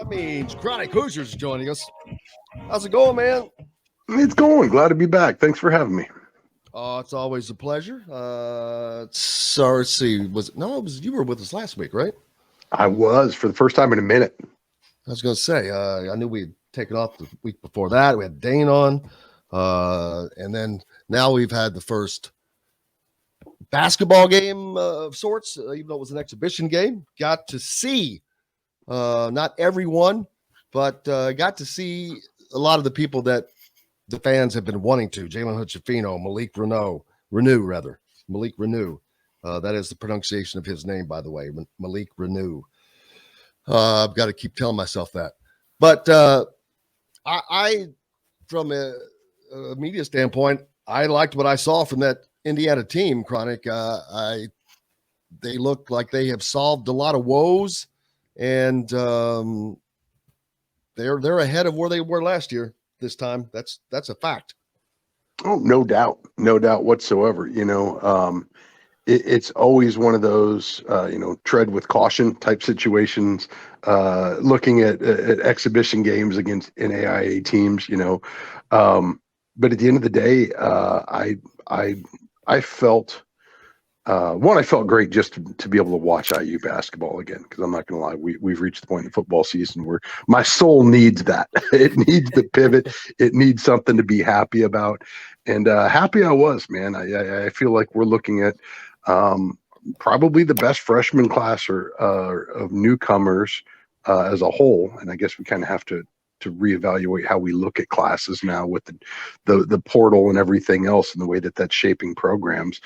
That means Chronic Hoosiers joining us. How's it going, man? It's going. Glad to be back. Thanks for having me. It's always a pleasure. So let's see. You were with us last week, right? I was for the first time in a minute. I was going to say, I knew we'd taken off the week before that. We had Dane on. And then now we've had the first basketball game of sorts, even though it was an exhibition game. Got to see, not everyone, but got to see a lot of the people that the fans have been wanting to. Jalen Hood-Schifino, Malik Renew. That is the pronunciation of his name, by the way, Malik Renew. I've got to keep telling myself that. But I from a media standpoint, I liked what I saw from that Indiana team, Chronic. They look like they have solved a lot of woes, and they're ahead of where they were last year. This time, that's a fact. Oh, no doubt whatsoever. It's always one of those tread with caution type situations. Looking at exhibition games against NAIA teams, but at the end of the day, I felt. I felt great just to be able to watch IU basketball again, because I'm not going to lie, we've reached the point in football season where my soul needs that. It needs the pivot. It needs something to be happy about, and happy I was, man. I feel like we're looking at probably the best freshman class of newcomers as a whole, and I guess we kind of have to reevaluate how we look at classes now with the portal and everything else, and the way that's shaping programs.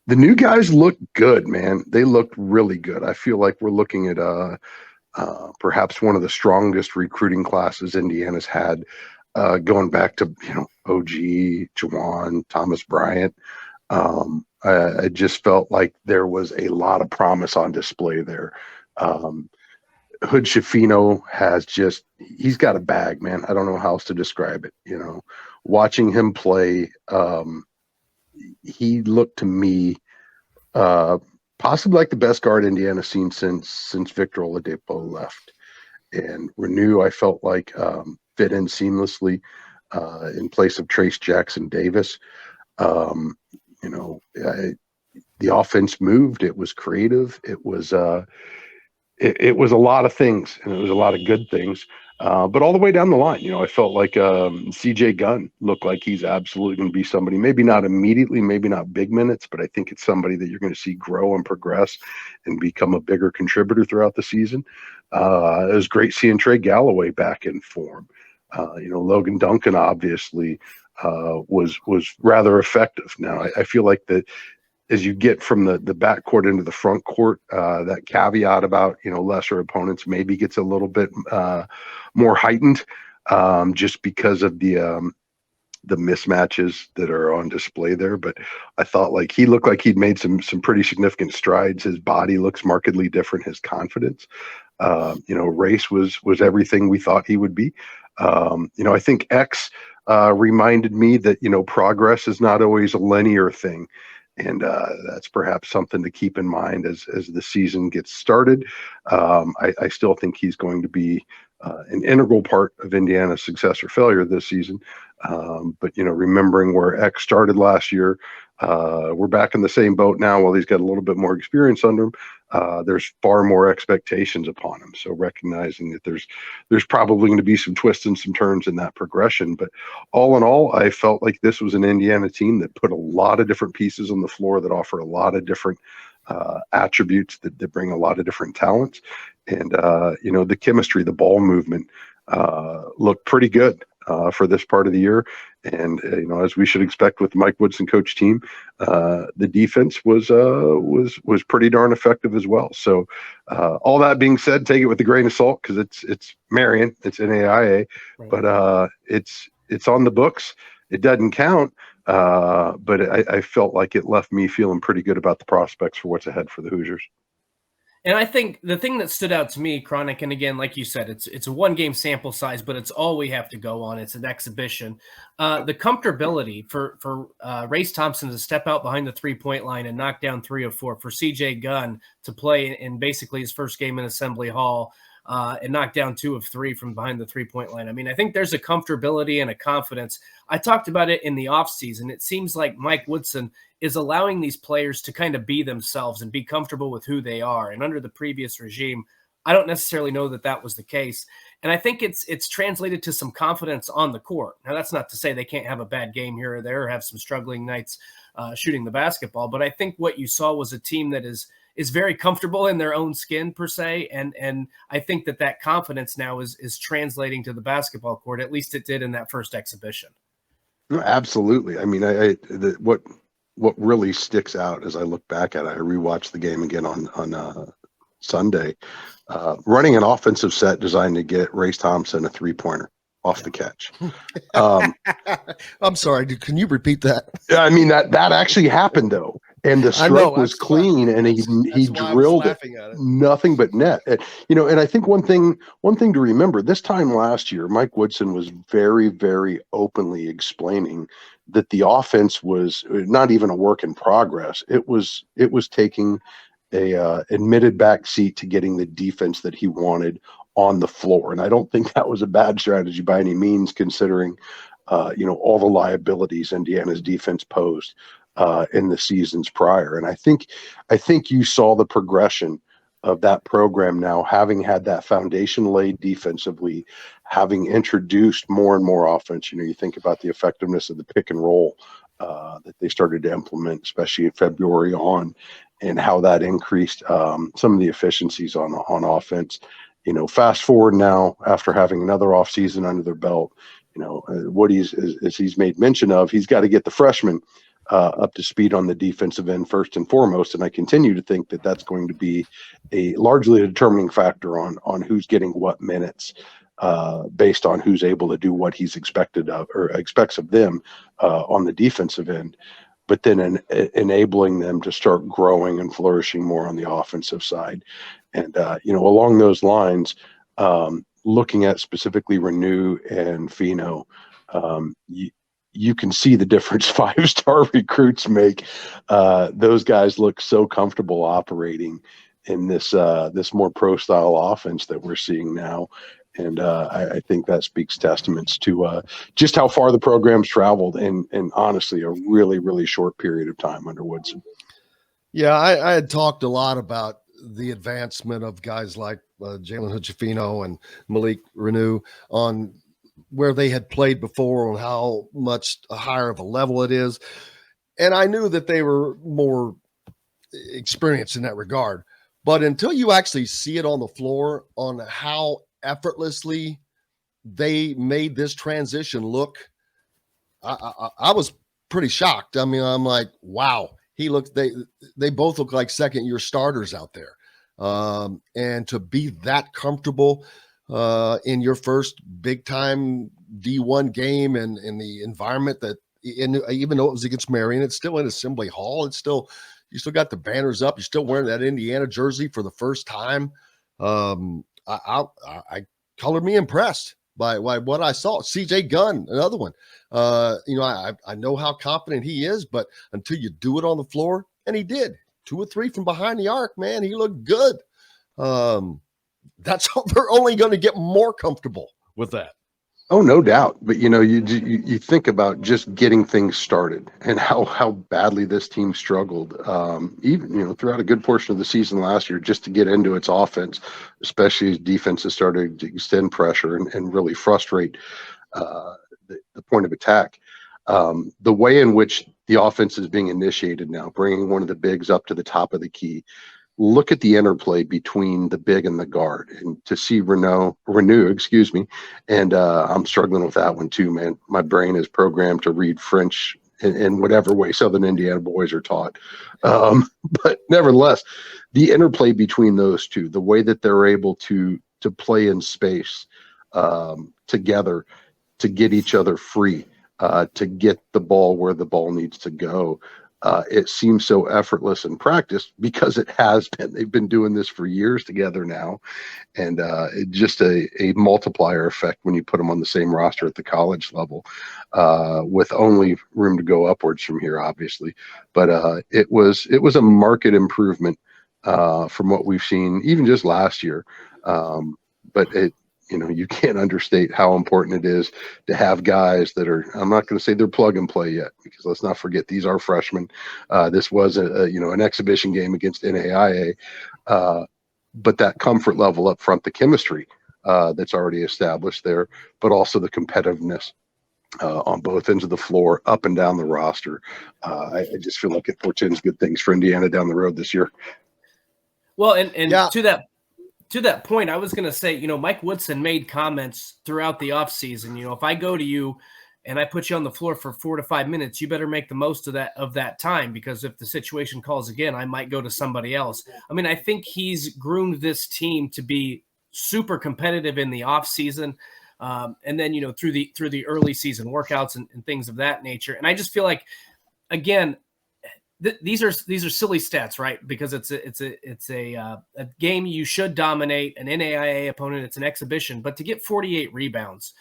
The new guys look good, man. They looked really good. I feel like we're looking at perhaps one of the strongest recruiting classes Indiana's had, going back to OG, Jawan, Thomas Bryant. I just felt like there was a lot of promise on display there. Hood-Schifino he's got a bag, man. I don't know how else to describe it. Watching him play, he looked to me possibly like the best guard Indiana's seen since Victor Oladipo left. And Renew, I felt like fit in seamlessly in place of Trace Jackson Davis. The offense moved. It was creative. It was it was a lot of things, and it was a lot of good things. But all the way down the line, I felt like CJ Gunn looked like he's absolutely going to be somebody, maybe not immediately, maybe not big minutes, but I think it's somebody that you're going to see grow and progress and become a bigger contributor throughout the season. It was great seeing Trey Galloway back in form. Logan Duncan obviously was rather effective. Now, I feel like that as you get from the backcourt into the front court, that caveat about, lesser opponents maybe gets a little bit more heightened, just because of the mismatches that are on display there. But I thought like he looked like he'd made some pretty significant strides. His body looks markedly different. His confidence, Race was everything we thought he would be. I think X reminded me that, progress is not always a linear thing. And that's perhaps something to keep in mind as the season gets started. I still think he's going to be an integral part of Indiana's success or failure this season. But, remembering where X started last year, we're back in the same boat now. While he's got a little bit more experience under him, there's far more expectations upon him. So recognizing that there's probably going to be some twists and some turns in that progression. But all in all, I felt like this was an Indiana team that put a lot of different pieces on the floor that offer a lot of different attributes that bring a lot of different talents. And, the chemistry, the ball movement looked pretty good for this part of the year. And, as we should expect with the Mike Woodson coach team, the defense was pretty darn effective as well. So all that being said, take it with a grain of salt, because it's Marian, it's NAIA, right. But it's on the books. It doesn't count. But I felt like it left me feeling pretty good about the prospects for what's ahead for the Hoosiers. And I think the thing that stood out to me, Chronic, and again, like you said, it's a one-game sample size, but it's all we have to go on. It's an exhibition. The comfortability for Race Thompson to step out behind the three-point line and knock down 3 of 4, for CJ Gunn to play in basically his first game in Assembly Hall, and knocked down 2 of 3 from behind the 3-point line. I mean, I think there's a comfortability and a confidence. I talked about it in the offseason. It seems like Mike Woodson is allowing these players to kind of be themselves and be comfortable with who they are. And under the previous regime, I don't necessarily know that that was the case. And I think it's translated to some confidence on the court. Now, that's not to say they can't have a bad game here or there or have some struggling nights shooting the basketball. But I think what you saw was a team that is very comfortable in their own skin, per se. And I think that confidence now is translating to the basketball court. At least it did in that first exhibition. No, absolutely. I mean, what really sticks out as I look back at it, I rewatched the game again on Sunday, running an offensive set designed to get Race Thompson a 3-pointer off the catch. I'm sorry, dude. Can you repeat that? I mean, that actually happened though. And the stroke was clean, and he drilled it, nothing but net. And I think one thing to remember, this time last year, Mike Woodson was very, very openly explaining that the offense was not even a work in progress. It was taking a admitted back seat to getting the defense that he wanted on the floor. And I don't think that was a bad strategy by any means, considering all the liabilities Indiana's defense posed in the seasons prior. And I think you saw the progression of that program now, having had that foundation laid defensively, having introduced more and more offense. You think about the effectiveness of the pick and roll that they started to implement, especially in February on, and how that increased some of the efficiencies on offense. Fast forward now, after having another offseason under their belt, what he's made mention of, he's got to get the freshmen up to speed on the defensive end first and foremost. And I continue to think that that's going to be largely a determining factor on who's getting what minutes based on who's able to do what he's expected of or expects of them on the defensive end, but then enabling them to start growing and flourishing more on the offensive side. And, along those lines, looking at specifically Renew and Fino, you can see the difference 5-star recruits make. Those guys look so comfortable operating in this more pro style offense that we're seeing now. And I think that speaks testaments to just how far the program's traveled in honestly a really, really short period of time under Woodson. Yeah, I had talked a lot about the advancement of guys like Jalen Hood-Schifino and Malik Renew on where they had played before and how much higher of a level it is. And I knew that they were more experienced in that regard. But until you actually see it on the floor on how effortlessly they made this transition look, I was pretty shocked. I mean, I'm like, wow, they both look like second-year starters out there. And to be that comfortable in your first big-time D1 game and in the environment that, even though it was against Marian, it's still in Assembly Hall. You still got the banners up. You're still wearing that Indiana jersey for the first time. I colored me impressed by what I saw. CJ Gunn, another one. I know how confident he is, but until you do it on the floor, and he did 2 or 3 from behind the arc, man, he looked good. They're only going to get more comfortable with that. Oh, no doubt. But, you think about just getting things started and how badly this team struggled, even, throughout a good portion of the season last year, just to get into its offense, especially as defenses started to extend pressure and really frustrate the point of attack. The way in which the offense is being initiated now, bringing one of the bigs up to the top of the key, look at the interplay between the big and the guard, and to see Renew, and I'm struggling with that one too, man. My brain is programmed to read French in whatever way Southern Indiana boys are taught. But nevertheless, the interplay between those two, the way that they're able to play in space together, to get each other free, to get the ball where the ball needs to go. It seems so effortless in practice because it has been. They've been doing this for years together now, and it's just a multiplier effect when you put them on the same roster at the college level, with only room to go upwards from here, obviously. But it was a marked improvement from what we've seen even just last year. but you can't understate how important it is to have guys that are, I'm not going to say they're plug and play yet, because let's not forget, these are freshmen. This was an exhibition game against NAIA, but that comfort level up front, the chemistry that's already established there, but also the competitiveness on both ends of the floor, up and down the roster. I just feel like it portends good things for Indiana down the road this year. Well, and yeah. To that point, I was going to say, Mike Woodson made comments throughout the offseason. If I go to you and I put you on the floor for 4 to 5 minutes, you better make the most of that time, because if the situation calls again, I might go to somebody else. I mean, I think he's groomed this team to be super competitive in the offseason. And then, through the early season workouts and things of that nature. And I just feel like, again, these are silly stats, right? Because it's a game you should dominate, an NAIA opponent. It's an exhibition, but to get 48 rebounds,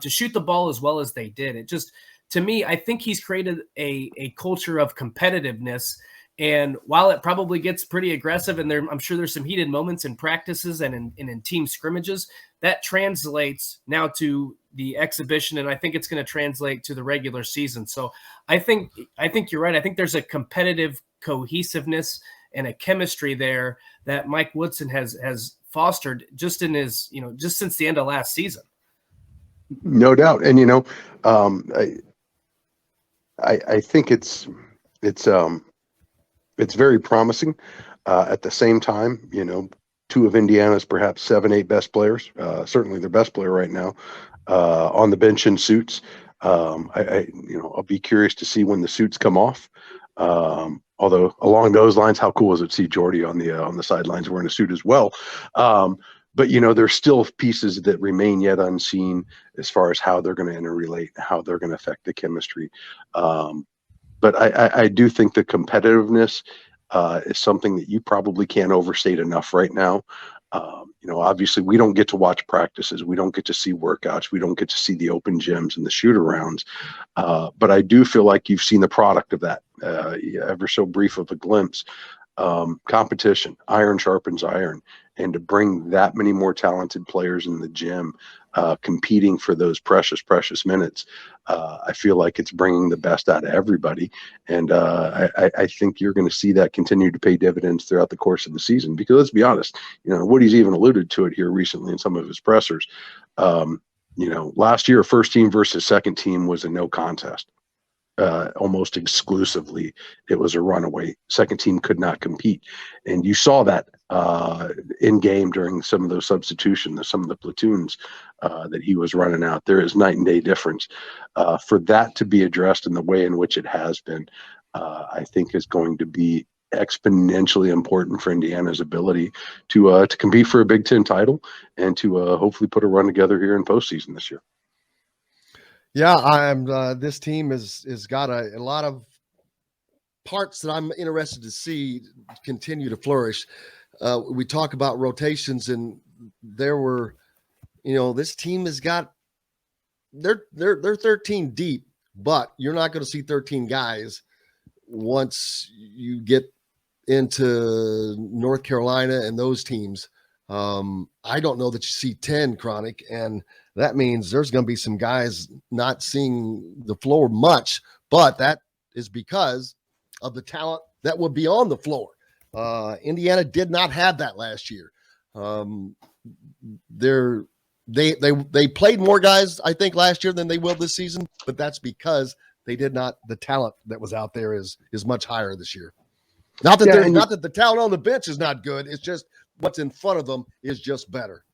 to shoot the ball as well as they did, it just, to me, I think he's created a culture of competitiveness. And while it probably gets pretty aggressive, and I'm sure there's some heated moments in practices and in team scrimmages, that translates now to the exhibition, and I think it's going to translate to the regular season. So I think you're right. I think there's a competitive cohesiveness and a chemistry there that Mike Woodson has fostered just in his, just since the end of last season. No doubt. And I think it's very promising. At the same time, two of Indiana's perhaps 7-8 best players, certainly their best player right now, on the bench in suits. I'll be curious to see when the suits come off. Although along those lines, how cool is it to see Jordy on the sidelines wearing a suit as well? But there's still pieces that remain yet unseen as far as how they're going to interrelate, how they're going to affect the chemistry. But I do think the competitiveness is something that you probably can't overstate enough right now. Obviously we don't get to watch practices. We don't get to see workouts. We don't get to see the open gyms and the shoot arounds. But I do feel like you've seen the product of that, ever so brief of a glimpse. Competition, iron sharpens iron. And to bring that many more talented players in the gym, competing for those precious minutes, I feel like it's bringing the best out of everybody. And I think you're going to see that continue to pay dividends throughout the course of the season, because let's be honest, Woody's even alluded to it here recently in some of his pressers. Last year, first team versus second team was a no contest. Almost exclusively, it was a runaway. Second team could not compete. And you saw that in game during some of those substitutions, some of the platoons that he was running out. There is night and day difference. For that to be addressed in the way in which it has been, I think is going to be exponentially important for Indiana's ability to compete for a Big Ten title and to hopefully put a run together here in postseason this year. Yeah, this team has got a lot of parts that I'm interested to see continue to flourish. We talk about rotations, and there were, this team has got, they're 13 deep, but you're not going to see 13 guys once you get into North Carolina and those teams. I don't know that you see 10, Chronic, and that means there's going to be some guys not seeing the floor much, but that is because of the talent that would be on the floor. Indiana did not have that last year. They played more guys, I think, last year than they will this season, but that's because they did not. The talent that was out there is much higher this year. Not that the talent on the bench is not good. It's just what's in front of them is just better.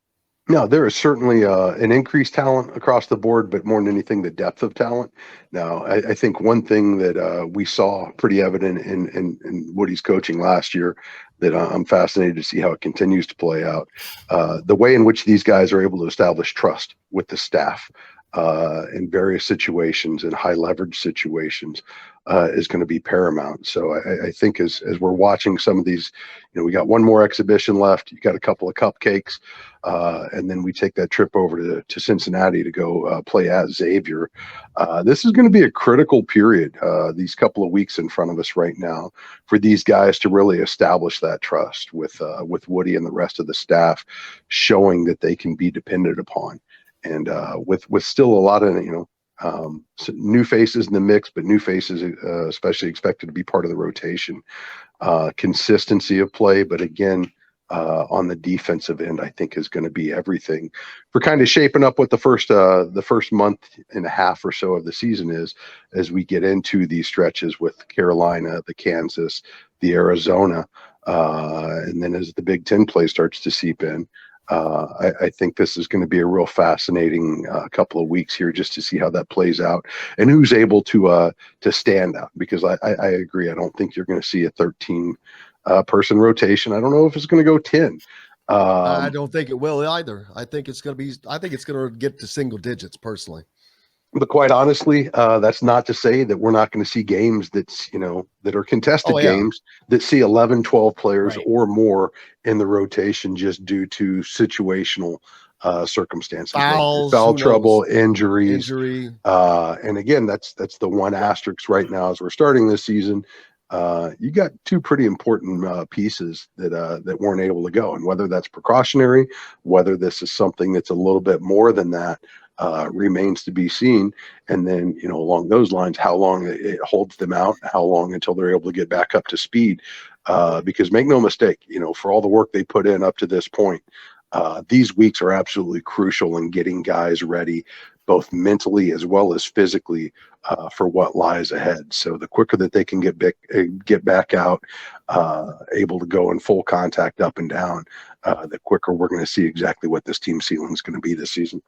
No, there is certainly an increased talent across the board, but more than anything, the depth of talent. Now, I think one thing that we saw pretty evident in Woody's coaching last year that I'm fascinated to see how it continues to play out, the way in which these guys are able to establish trust with the staff. in various situations and high leverage situations is going to be paramount. So I think as we're watching some of these, we got one more exhibition left. You got a couple of cupcakes, and then we take that trip over to Cincinnati to go play at Xavier. This is going to be a critical period, these couple of weeks in front of us right now, for these guys to really establish that trust with Woody and the rest of the staff, showing that they can be depended upon. And with still a lot of new faces in the mix, but new faces especially expected to be part of the rotation, consistency of play. But again, on the defensive end, I think is going to be everything for kind of shaping up what the first month and a half or so of the season is, as we get into these stretches with Carolina, the Kansas, the Arizona, and then as the Big Ten play starts to seep in. I think this is going to be a real fascinating couple of weeks here, just to see how that plays out and who's able to stand out. Because I agree, I don't think you're going to see a 13 person rotation. I don't know if it's going to go 10. I don't think it will either. I think it's going to get to single digits personally. But quite honestly, that's not to say that we're not going to see games that are contested games that see 11, 12 players or more in the rotation just due to situational circumstances, fouls, foul trouble, injuries. And again, that's the one asterisk right now as we're starting this season. You got two pretty important pieces that weren't able to go, and whether that's precautionary, whether this is something that's a little bit more than that, remains to be seen. And then, along those lines, how long it holds them out, how long until they're able to get back up to speed. Because make no mistake, for all the work they put in up to this point, these weeks are absolutely crucial in getting guys ready, both mentally as well as physically, for what lies ahead. So the quicker that they can get back out, able to go in full contact up and down, the quicker we're going to see exactly what this team ceiling is going to be this season.